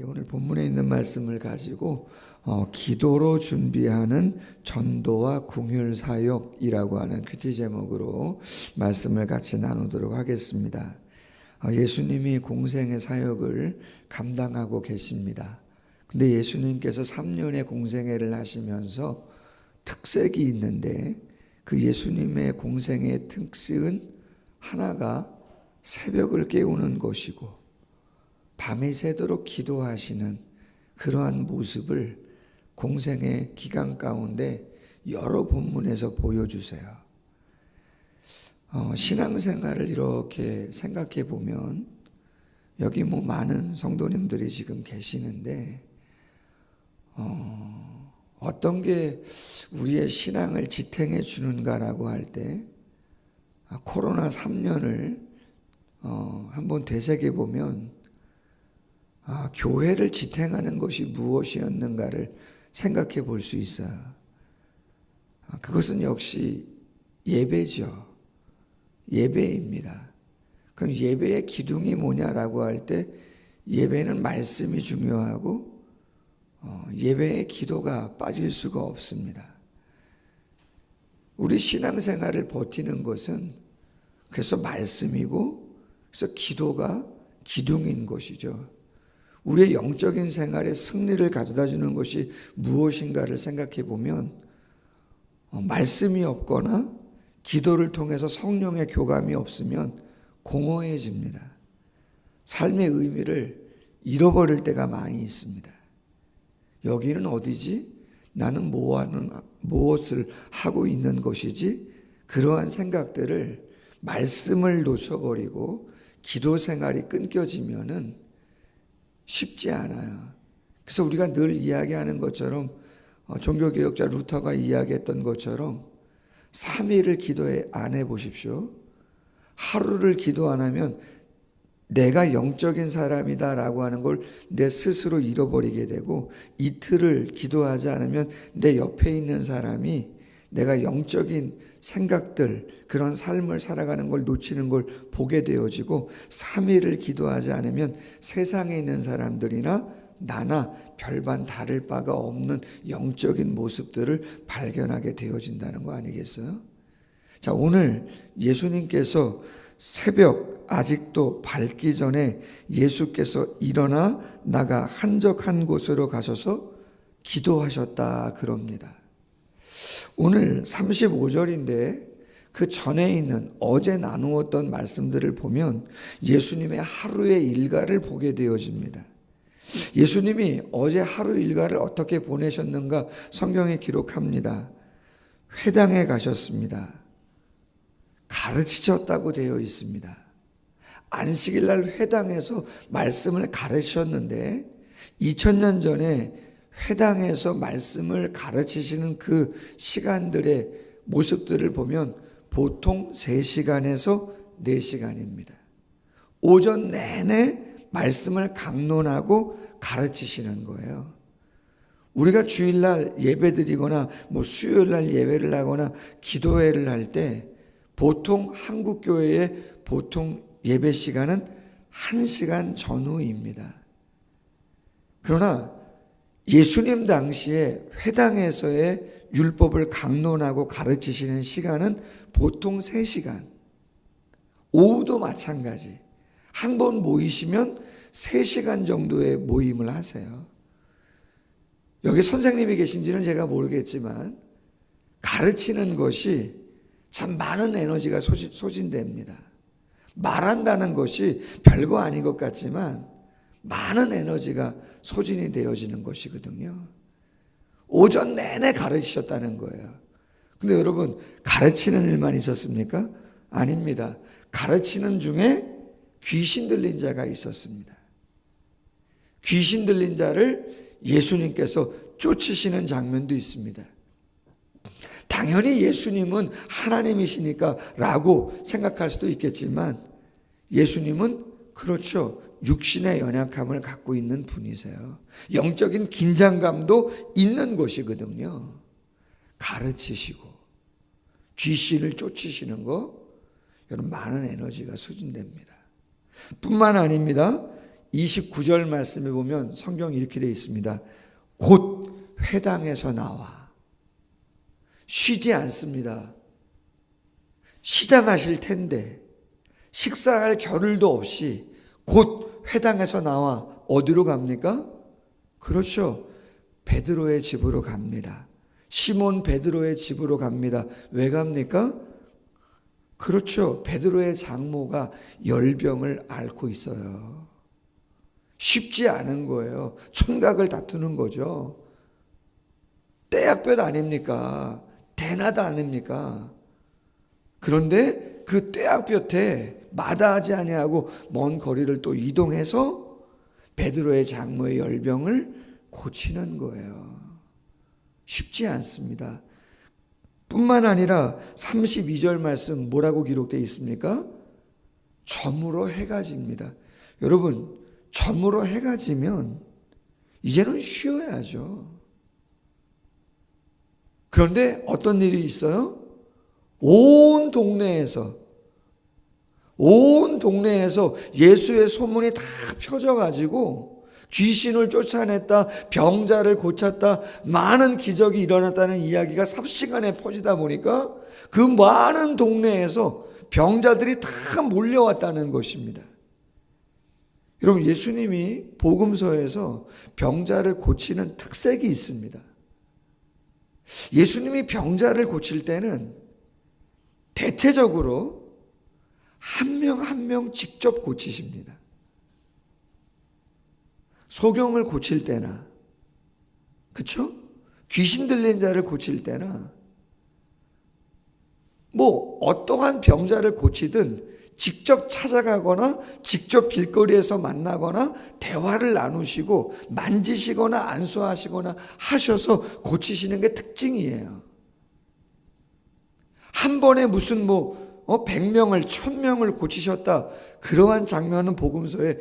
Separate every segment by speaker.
Speaker 1: 오늘 본문에 있는 말씀을 가지고 기도로 준비하는 전도와 궁율 사역이라고 하는 큐티 제목으로 말씀을 같이 나누도록 하겠습니다. 예수님이 공생의 사역을 감당하고 계십니다. 근데 예수님께서 3년의 공생애를 하시면서 특색이 있는데 그 예수님의 공생의 특징은 하나가 새벽을 깨우는 것이고 밤이 새도록 기도하시는 그러한 모습을 공생의 기간 가운데 여러 본문에서 보여주세요. 신앙생활을 이렇게 생각해 보면 여기 많은 성도님들이 지금 계시는데 어떤 게 우리의 신앙을 지탱해 주는가라고 할 때 코로나 3년을 한번 되새겨 보면 교회를 지탱하는 것이 무엇이었는가를 생각해 볼 수 있어요. 그것은 역시 예배죠. 예배입니다. 그럼 예배의 기둥이 뭐냐라고 할 때 예배는 말씀이 중요하고 예배의 기도가 빠질 수가 없습니다. 우리 신앙생활을 버티는 것은 그래서 말씀이고 그래서 기도가 기둥인 것이죠. 우리의 영적인 생활에 승리를 가져다 주는 것이 무엇인가를 생각해 보면 말씀이 없거나 기도를 통해서 성령의 교감이 없으면 공허해집니다. 삶의 의미를 잃어버릴 때가 많이 있습니다. 여기는 어디지? 나는 무엇을 하고 있는 것이지? 그러한 생각들을 말씀을 놓쳐버리고 기도 생활이 끊겨지면은 쉽지 않아요. 그래서 우리가 늘 이야기하는 것처럼 종교개혁자 루터가 이야기했던 것처럼 3일을 기도에 안 해보십시오. 하루를 기도 안 하면 내가 영적인 사람이다라고 하는 걸 내 스스로 잃어버리게 되고 이틀을 기도하지 않으면 내 옆에 있는 사람이 내가 영적인 생각들 그런 삶을 살아가는 걸 놓치는 걸 보게 되어지고 3일을 기도하지 않으면 세상에 있는 사람들이나 나나 별반 다를 바가 없는 영적인 모습들을 발견하게 되어진다는 거 아니겠어요? 자, 오늘 예수님께서 새벽 아직도 밝기 전에 예수께서 일어나 나가 한적한 곳으로 가셔서 기도하셨다 그럽니다. 오늘 35절인데 그 전에 있는 어제 나누었던 말씀들을 보면 예수님의 하루의 일과를 보게 되어집니다. 예수님이 어제 하루 일과를 어떻게 보내셨는가 성경에 기록합니다. 회당에 가셨습니다. 가르치셨다고 되어 있습니다. 안식일 날 회당에서 말씀을 가르치셨는데 2000년 전에 회당에서 말씀을 가르치시는 그 시간들의 모습들을 보면 보통 3시간에서 4시간입니다. 오전 내내 말씀을 강론하고 가르치시는 거예요. 우리가 주일날 예배드리거나 수요일날 예배를 하거나 기도회를 할 때 보통 한국교회의 보통 예배 시간은 1시간 전후입니다. 그러나 예수님 당시에 회당에서의 율법을 강론하고 가르치시는 시간은 보통 3시간. 오후도 마찬가지. 한 번 모이시면 3시간 정도의 모임을 하세요. 여기 선생님이 계신지는 제가 모르겠지만 가르치는 것이 참 많은 에너지가 소진됩니다. 말한다는 것이 별거 아닌 것 같지만 많은 에너지가 소진이 되어지는 것이거든요. 오전 내내 가르치셨다는 거예요. 근데 여러분 가르치는 일만 있었습니까? 아닙니다. 가르치는 중에 귀신 들린 자가 있었습니다. 귀신 들린 자를 예수님께서 쫓으시는 장면도 있습니다. 당연히 예수님은 하나님이시니까 라고 생각할 수도 있겠지만 예수님은 그렇죠. 육신의 연약함을 갖고 있는 분이세요. 영적인 긴장감도 있는 것이거든요. 가르치시고 귀신을 쫓으시는 거 여러분 많은 에너지가 소진됩니다. 뿐만 아닙니다. 29절 말씀에 보면 성경이 이렇게 되어 있습니다. 곧 회당에서 나와. 쉬지 않습니다. 시장하실 텐데 식사할 겨를도 없이 곧 회당에서 나와 어디로 갑니까? 그렇죠. 베드로의 집으로 갑니다. 시몬 베드로의 집으로 갑니다. 왜 갑니까? 그렇죠. 베드로의 장모가 열병을 앓고 있어요. 쉽지 않은 거예요. 총각을 다투는 거죠. 떼약볕 아닙니까? 대낮 아닙니까? 그런데 그 떼약볕에 마다하지 아니하고 먼 거리를 또 이동해서 베드로의 장모의 열병을 고치는 거예요. 쉽지 않습니다. 뿐만 아니라 32절 말씀 뭐라고 기록되어 있습니까? 저물어 해가 집니다. 여러분, 저물어 해가 지면 이제는 쉬어야죠. 그런데 어떤 일이 있어요? 온 동네에서 예수의 소문이 다 펴져가지고 귀신을 쫓아냈다, 병자를 고쳤다, 많은 기적이 일어났다는 이야기가 삽시간에 퍼지다 보니까 그 많은 동네에서 병자들이 다 몰려왔다는 것입니다. 여러분, 예수님이 복음서에서 병자를 고치는 특색이 있습니다. 예수님이 병자를 고칠 때는 대체적으로 한 명 한 명 직접 고치십니다. 소경을 고칠 때나, 그쵸? 귀신 들린 자를 고칠 때나, 뭐 어떠한 병자를 고치든 직접 찾아가거나 직접 길거리에서 만나거나 대화를 나누시고 만지시거나 안수하시거나 하셔서 고치시는 게 특징이에요. 한 번에 무슨 100명을 1000명을 고치셨다, 그러한 장면은 복음서에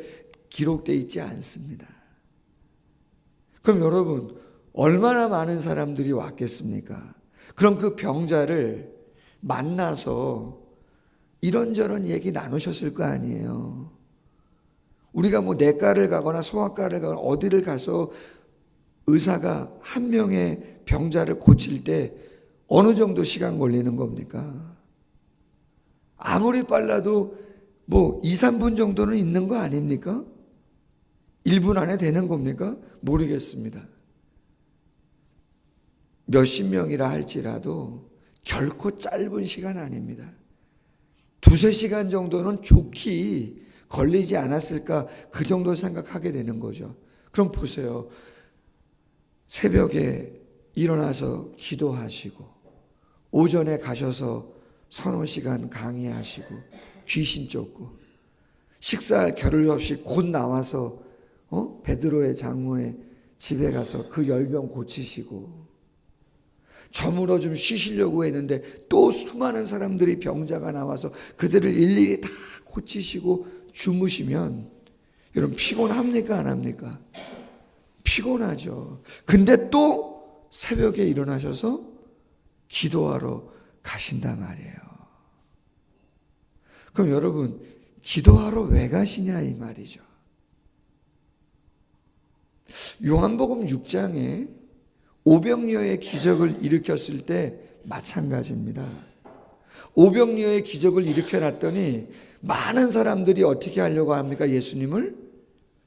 Speaker 1: 기록되어 있지 않습니다. 그럼 여러분, 얼마나 많은 사람들이 왔겠습니까? 그럼 그 병자를 만나서 이런저런 얘기 나누셨을 거 아니에요. 우리가 내과를 가거나 소아과를 가거나 어디를 가서 의사가 한 명의 병자를 고칠 때 어느 정도 시간 걸리는 겁니까? 아무리 빨라도 2, 3분 정도는 있는 거 아닙니까? 1분 안에 되는 겁니까? 모르겠습니다. 몇십 명이라 할지라도 결코 짧은 시간 아닙니다. 2-3시간 정도는 좋게 걸리지 않았을까, 그 정도 생각하게 되는 거죠. 그럼 보세요. 새벽에 일어나서 기도하시고 오전에 가셔서 서너 시간 강의하시고 귀신 쫓고 식사할 겨를 없이 곧 나와서 베드로의 장모의 집에 가서 그 열병 고치시고 저물어 좀 쉬시려고 했는데 또 수많은 사람들이 병자가 나와서 그들을 일일이 다 고치시고 주무시면 여러분 피곤합니까? 안 합니까? 피곤하죠. 근데 또 새벽에 일어나셔서 기도하러 가신단 말이에요. 그럼 여러분, 기도하러 왜 가시냐 이 말이죠. 요한복음 6장에 오병이어의 기적을 일으켰을 때 마찬가지입니다. 오병이어의 기적을 일으켜놨더니 많은 사람들이 어떻게 하려고 합니까? 예수님을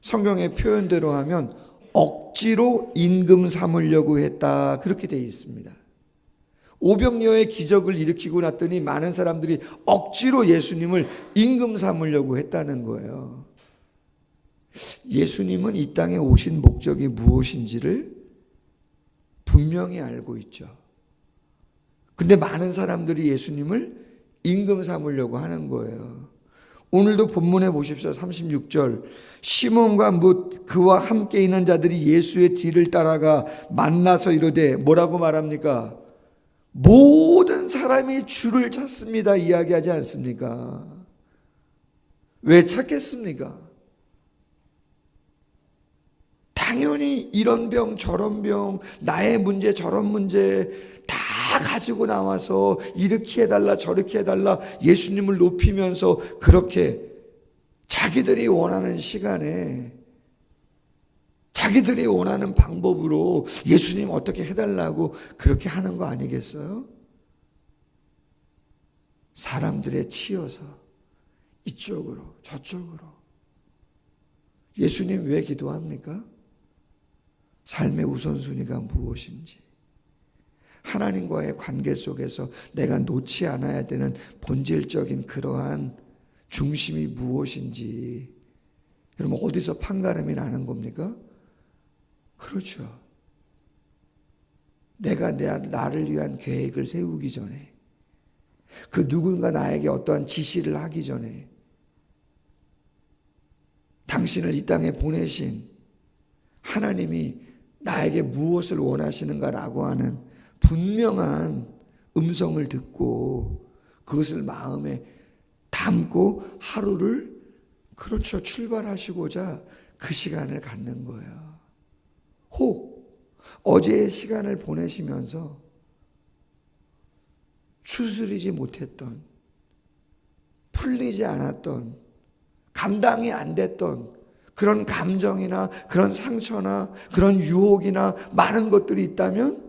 Speaker 1: 성경의 표현대로 하면 억지로 임금 삼으려고 했다, 그렇게 되어 있습니다. 오병이어의 기적을 일으키고 났더니 많은 사람들이 억지로 예수님을 임금 삼으려고 했다는 거예요. 예수님은 이 땅에 오신 목적이 무엇인지를 분명히 알고 있죠. 근데 많은 사람들이 예수님을 임금 삼으려고 하는 거예요. 오늘도 본문에 보십시오. 36절. 시몬과 뭇 그와 함께 있는 자들이 예수의 뒤를 따라가 만나서 이르되 뭐라고 말합니까? 모든 사람이 주를 찾습니다 이야기하지 않습니까? 왜 찾겠습니까? 당연히 이런 병 저런 병, 나의 문제 저런 문제 다 가지고 나와서 이렇게 해달라 저렇게 해달라 예수님을 높이면서 그렇게 자기들이 원하는 시간에 자기들이 원하는 방법으로 예수님 어떻게 해달라고 그렇게 하는 거 아니겠어요? 사람들에 치여서 이쪽으로 저쪽으로. 예수님 왜 기도합니까? 삶의 우선순위가 무엇인지, 하나님과의 관계 속에서 내가 놓지 않아야 되는 본질적인 그러한 중심이 무엇인지. 여러분, 어디서 판가름이 나는 겁니까? 그렇죠. 내가 나를 위한 계획을 세우기 전에, 그 누군가 나에게 어떠한 지시를 하기 전에, 당신을 이 땅에 보내신 하나님이 나에게 무엇을 원하시는가라고 하는 분명한 음성을 듣고 그것을 마음에 담고 하루를, 그렇죠, 출발하시고자 그 시간을 갖는 거예요. 혹 어제의 시간을 보내시면서 추스리지 못했던, 풀리지 않았던, 감당이 안 됐던 그런 감정이나 그런 상처나 그런 유혹이나 많은 것들이 있다면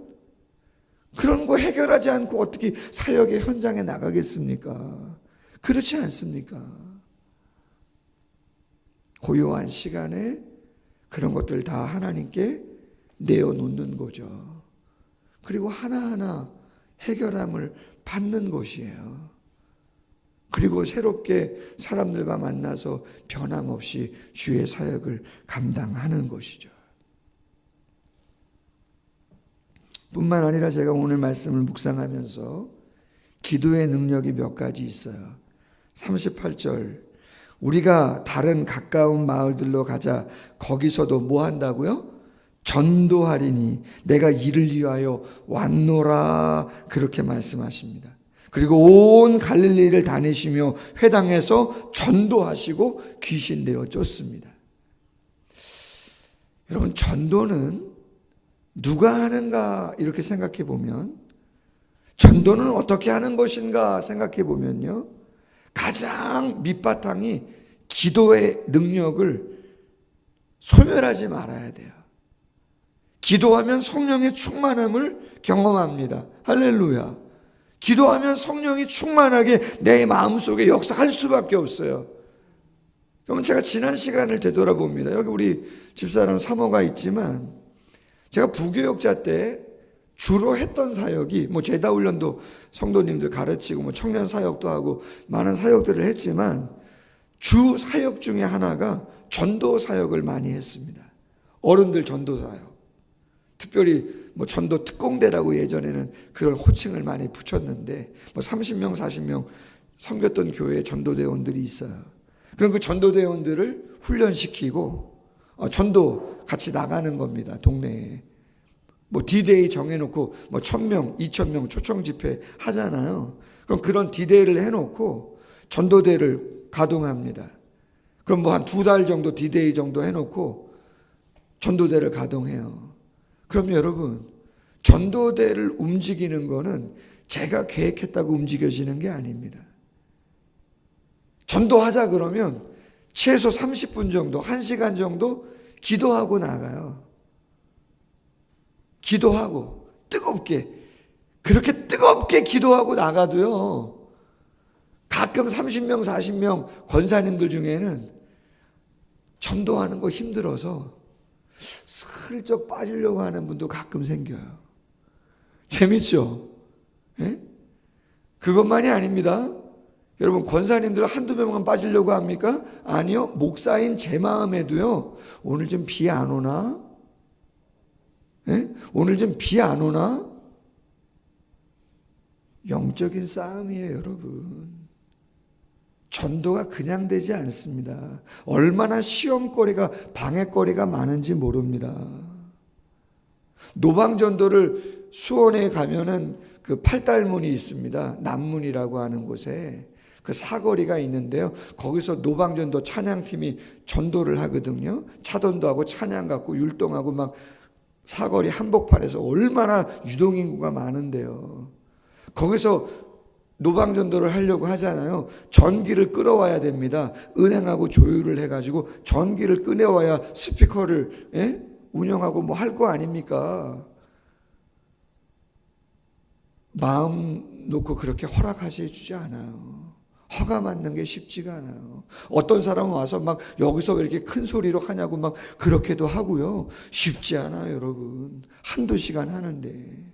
Speaker 1: 그런 거 해결하지 않고 어떻게 사역의 현장에 나가겠습니까? 그렇지 않습니까? 고요한 시간에 그런 것들 다 하나님께 내어놓는 거죠. 그리고 하나하나 해결함을 받는 것이에요. 그리고 새롭게 사람들과 만나서 변함없이 주의 사역을 감당하는 것이죠. 뿐만 아니라 제가 오늘 말씀을 묵상하면서 기도의 능력이 몇 가지 있어요. 38절, 우리가 다른 가까운 마을들로 가자. 거기서도 뭐 한다고요? 전도하리니 내가 이를 위하여 왔노라. 그렇게 말씀하십니다. 그리고 온 갈릴리를 다니시며 회당에서 전도하시고 귀신 내어 쫓습니다. 여러분, 전도는 누가 하는가 이렇게 생각해 보면, 전도는 어떻게 하는 것인가 생각해 보면요, 가장 밑바탕이 기도의 능력을 소멸하지 말아야 돼요. 기도하면 성령의 충만함을 경험합니다. 할렐루야. 기도하면 성령이 충만하게 내 마음속에 역사할 수밖에 없어요. 그러면 제가 지난 시간을 되돌아봅니다. 여기 우리 집사람 사모가 있지만, 제가 부교역자 때 주로 했던 사역이, 제다훈련도 성도님들 가르치고 청년 사역도 하고 많은 사역들을 했지만, 주 사역 중에 하나가 전도 사역을 많이 했습니다. 어른들 전도 사역. 특별히 전도 특공대라고 예전에는 그런 호칭을 많이 붙였는데, 30명 40명 섬겼던 교회에 전도대원들이 있어요. 그럼 그 전도대원들을 훈련시키고 전도 같이 나가는 겁니다. 동네에 디데이 정해놓고 1000명 2000명 초청 집회 하잖아요. 그럼 그런 디데이를 해놓고 전도대를 가동합니다. 그럼 한 2달 정도 디데이 정도 해놓고 전도대를 가동해요. 그럼 여러분, 전도대를 움직이는 거는 제가 계획했다고 움직여지는 게 아닙니다. 전도하자 그러면 최소 30분 정도, 1시간 정도 기도하고 나가요. 기도하고 뜨겁게, 그렇게 뜨겁게 기도하고 나가도요, 가끔 30명 40명 권사님들 중에는 전도하는 거 힘들어서 슬쩍 빠지려고 하는 분도 가끔 생겨요. 재밌죠? 예? 그것만이 아닙니다. 여러분, 권사님들 한두 명만 빠지려고 합니까? 아니요. 목사인 제 마음에도요, 오늘 좀 비 안 오나? 예? 오늘 좀 비 안 오나? 영적인 싸움이에요, 여러분. 전도가 그냥 되지 않습니다. 얼마나 시험거리가, 방해거리가 많은지 모릅니다. 노방전도를 수원에 가면은 그 팔달문이 있습니다. 남문이라고 하는 곳에 그 사거리가 있는데요. 거기서 노방전도 찬양팀이 전도를 하거든요. 차돈도 하고 찬양 갖고 율동하고 막 사거리 한복판에서 얼마나 유동인구가 많은데요. 거기서 노방전도를 하려고 하잖아요. 전기를 끌어와야 됩니다. 은행하고 조율을 해가지고 전기를 꺼내와야 스피커를 운영하고 뭐 할 거 아닙니까? 마음 놓고 그렇게 허락하시 주지 않아요. 허가 맞는 게 쉽지가 않아요. 어떤 사람은 와서 막 여기서 왜 이렇게 큰 소리로 하냐고 막 그렇게도 하고요. 쉽지 않아요, 여러분. 한두 시간 하는데.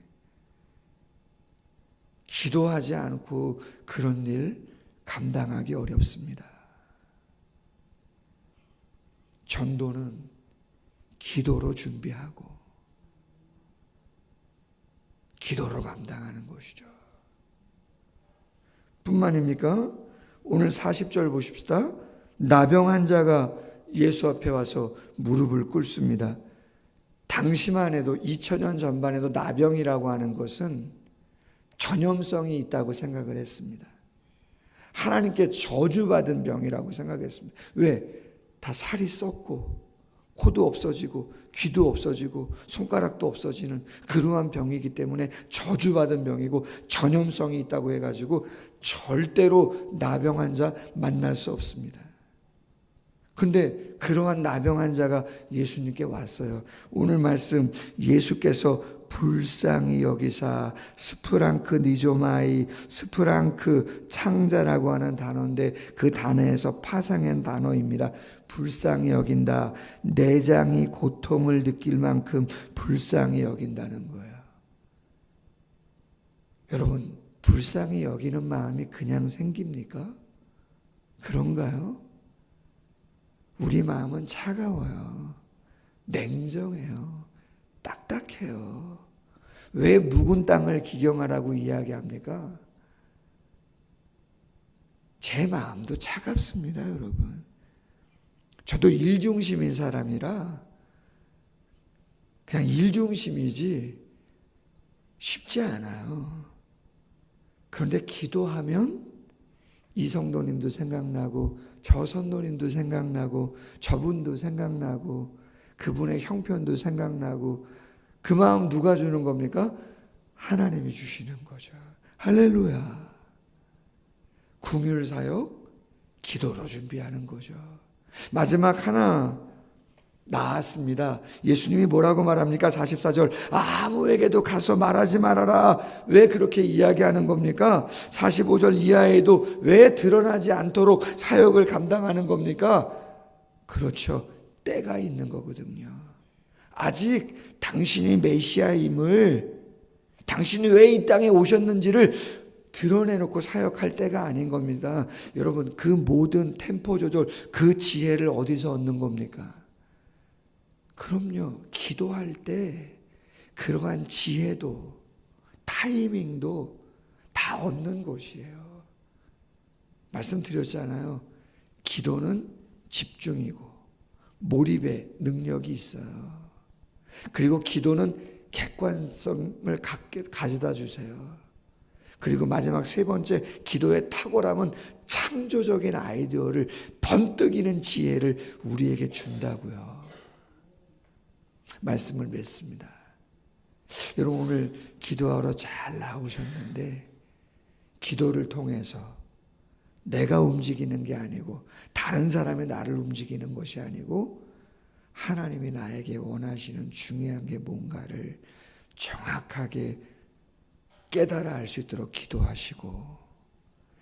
Speaker 1: 기도하지 않고 그런 일 감당하기 어렵습니다. 전도는 기도로 준비하고 기도로 감당하는 것이죠. 뿐만입니까? 오늘 40절 보십시다. 나병 환자가 예수 앞에 와서 무릎을 꿇습니다. 당시만 해도 2000년 전만 해도 나병이라고 하는 것은 전염성이 있다고 생각을 했습니다. 하나님께 저주받은 병이라고 생각했습니다. 왜? 다 살이 썩고 코도 없어지고 귀도 없어지고 손가락도 없어지는 그러한 병이기 때문에 저주받은 병이고 전염성이 있다고 해가지고 절대로 나병 환자 만날 수 없습니다. 근데 그러한 나병 환자가 예수님께 왔어요. 오늘 말씀 예수께서 불쌍히 여기사 스프랑크 니조마이, 스프랑크 창자라고 하는 단어인데 그 단어에서 파생한 단어입니다. 불쌍히 여긴다. 내장이 고통을 느낄 만큼 불쌍히 여긴다는 거예요. 여러분, 불쌍히 여기는 마음이 그냥 생깁니까? 그런가요? 우리 마음은 차가워요. 냉정해요. 딱딱해요. 왜 묵은 땅을 기경하라고 이야기합니까? 제 마음도 차갑습니다, 여러분. 저도 일중심인 사람이라 그냥 일중심이지 쉽지 않아요. 그런데 기도하면 이 성도님도 생각나고 저 성도님도 생각나고 저분도 생각나고 그분의 형편도 생각나고 그 마음 누가 주는 겁니까? 하나님이 주시는 거죠. 할렐루야. 궁율사역 기도로 준비하는 거죠. 마지막 하나 나았습니다. 예수님이 뭐라고 말합니까? 44절 아무에게도 가서 말하지 말아라. 왜 그렇게 이야기하는 겁니까? 45절 이하에도 왜 드러나지 않도록 사역을 감당하는 겁니까? 그렇죠. 때가 있는 거거든요. 아직 당신이 메시아임을, 당신이 왜 이 땅에 오셨는지를 드러내놓고 사역할 때가 아닌 겁니다. 여러분, 그 모든 템포 조절, 그 지혜를 어디서 얻는 겁니까? 그럼요. 기도할 때 그러한 지혜도 타이밍도 다 얻는 곳이에요. 말씀드렸잖아요. 기도는 집중이고 몰입의 능력이 있어요. 그리고 기도는 객관성을 가져다 주세요. 그리고 마지막 세 번째, 기도의 탁월함은 창조적인 아이디어를 번뜩이는 지혜를 우리에게 준다고요. 말씀을 맺습니다. 여러분, 오늘 기도하러 잘 나오셨는데 기도를 통해서 내가 움직이는 게 아니고 다른 사람이 나를 움직이는 것이 아니고 하나님이 나에게 원하시는 중요한 게 뭔가를 정확하게 깨달아 알 수 있도록 기도하시고,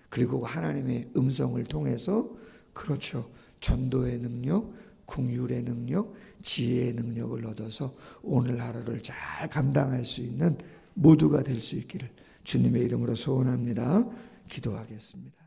Speaker 1: 그리고 하나님의 음성을 통해서, 그렇죠, 전도의 능력, 궁율의 능력, 지혜의 능력을 얻어서 오늘 하루를 잘 감당할 수 있는 모두가 될 수 있기를 주님의 이름으로 소원합니다. 기도하겠습니다.